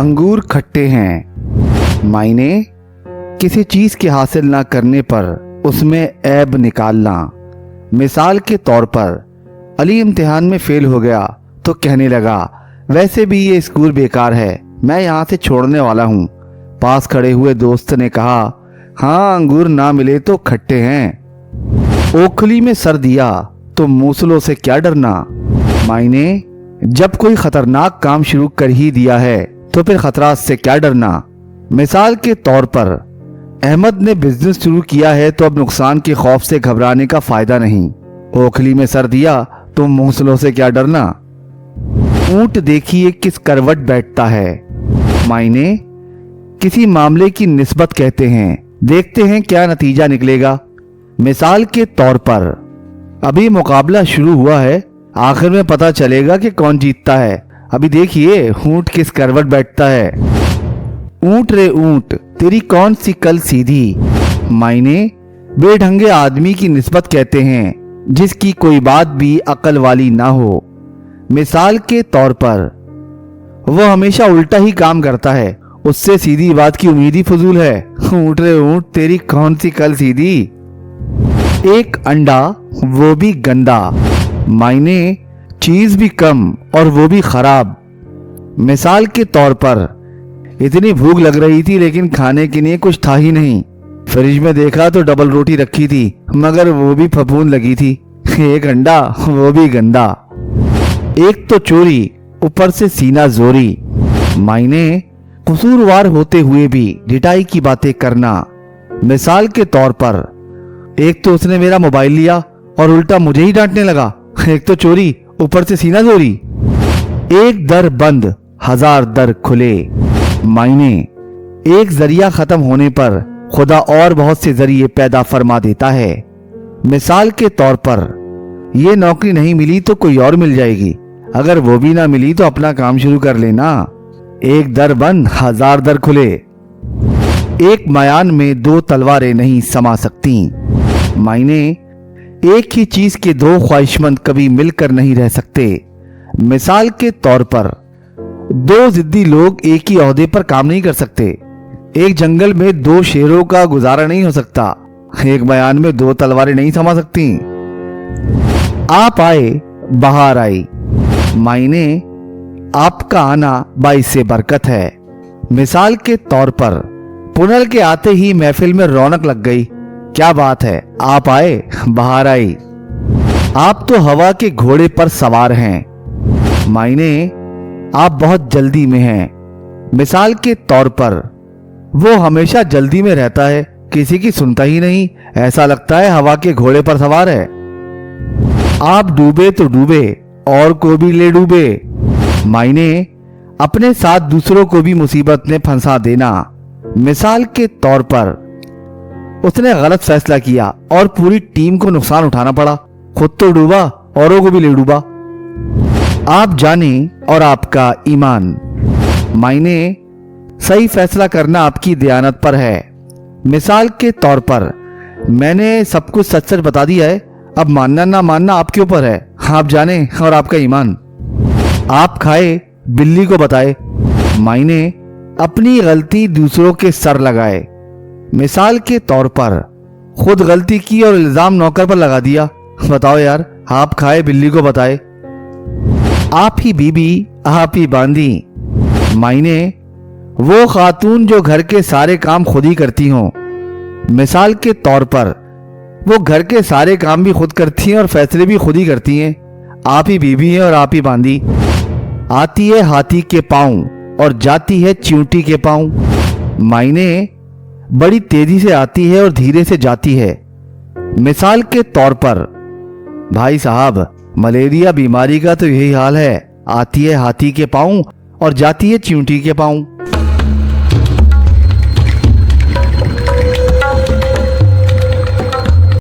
अंगूर खट्टे हैं। मायने किसी चीज के हासिल ना करने पर उसमें ऐब निकालना। मिसाल के तौर पर अली इम्तिहान में फेल हो गया तो कहने लगा, वैसे भी ये स्कूल बेकार है, मैं यहाँ से छोड़ने वाला हूँ। पास खड़े हुए दोस्त ने कहा, हाँ अंगूर ना मिले तो खट्टे हैं। ओखली में सर दिया तो मूसलों से क्या डरना। मायने जब कोई खतरनाक काम शुरू कर ही दिया है तो फिर खतरात से क्या डरना। मिसाल के तौर पर अहमद ने बिजनेस शुरू किया है तो अब नुकसान के खौफ से घबराने का फायदा नहीं। ओखली में सर दिया तो मूसलों से क्या डरना। ऊंट देखिए किस करवट बैठता है। मायने किसी मामले की निस्बत कहते हैं, देखते हैं क्या नतीजा निकलेगा। मिसाल के तौर पर अभी मुकाबला शुरू हुआ है, आखिर में पता चलेगा कि कौन जीतता है। अभी देखिए ऊंट किस करवट बैठता है। ऊंट रे ऊंट तेरी कौन सी कल सीधी। मायने बेढंगे आदमी की निस्बत कहते हैं जिसकी कोई बात भी अकल वाली ना हो। मिसाल के तौर पर वो हमेशा उल्टा ही काम करता है, उससे सीधी बात की उम्मीद ही फजूल है। ऊंट रे ऊंट तेरी कौन सी कल सीधी। एक अंडा वो भी गंदा। मायने चीज भी कम और वो भी खराब। मिसाल के तौर पर इतनी भूख लग रही थी लेकिन खाने के लिए कुछ था ही नहीं। फ्रिज में देखा तो डबल रोटी रखी थी मगर वो भी फफूंद लगी थी। एक अंडा वो भी गंदा। एक तो चोरी ऊपर से सीना जोरी। मायने कसूरवार होते हुए भी ढिठाई की बातें करना। मिसाल के तौर पर एक तो उसने मेरा मोबाइल लिया और उल्टा मुझे ही डांटने लगा। एक तो चोरी ऊपर से सीना जोरी। एक दर बंद हजार दर खुले। मायने एक जरिया खत्म होने पर खुदा और बहुत से जरिए पैदा फरमा देता है। मिसाल के तौर पर ये नौकरी नहीं मिली तो कोई और मिल जाएगी, अगर वो भी ना मिली तो अपना काम शुरू कर लेना। एक दर बंद हजार दर खुले। एक मयान में दो तलवारें नहीं समा सकती। मायने एक ही चीज के दो ख्वाहिशमंद कभी मिलकर नहीं रह सकते। मिसाल के तौर पर दो जिद्दी लोग एक ही ओहदे पर काम नहीं कर सकते। एक जंगल में दो शेरों का गुजारा नहीं हो सकता। एक बयान में दो तलवारें नहीं समा सकती। आप आए बहार आई। मायने आपका आना बाइसे बरकत है। मिसाल के तौर पर पुनल के आते ही महफिल में रौनक लग गई। क्या बात है, आप आए बहार आई। आप तो हवा के घोड़े पर सवार हैं। मायने आप बहुत जल्दी में हैं। मिसाल के तौर पर वो हमेशा जल्दी में रहता है, किसी की सुनता ही नहीं, ऐसा लगता है हवा के घोड़े पर सवार है। आप डूबे तो डूबे और को भी ले डूबे। मायने अपने साथ दूसरों को भी मुसीबत में फंसा देना। मिसाल के तौर पर उसने गलत फैसला किया और पूरी टीम को नुकसान उठाना पड़ा, खुद तो डूबा औरों को भी ले डूबा। आप जाने और आपका ईमान। मायने सही फैसला करना आपकी दयानत पर है। मिसाल के तौर पर मैंने सब कुछ सच सच बता दिया है, अब मानना ना मानना आपके ऊपर है। आप जाने और आपका ईमान। आप खाए बिल्ली को बताए। मायने अपनी गलती दूसरों के सर लगाए। मिसाल के तौर पर खुद गलती की और इल्जाम नौकर पर लगा दिया। बताओ यार, आप खाए बिल्ली को बताए। आप ही बीबी आप ही बांधी। मायने वो खातून जो घर के सारे काम खुद ही करती हों। मिसाल के तौर पर वो घर के सारे काम भी खुद करती हैं और फैसले भी खुद ही करती हैं। आप ही बीबी हैं और आप ही बांधी। आती है हाथी के पांव और जाती है चींटी के पांव। मायने बड़ी तेजी से आती है और धीरे से जाती है। मिसाल के तौर पर भाई साहब, मलेरिया बीमारी का तो यही हाल है, आती है हाथी के पांव और जाती है चींटी के पांव।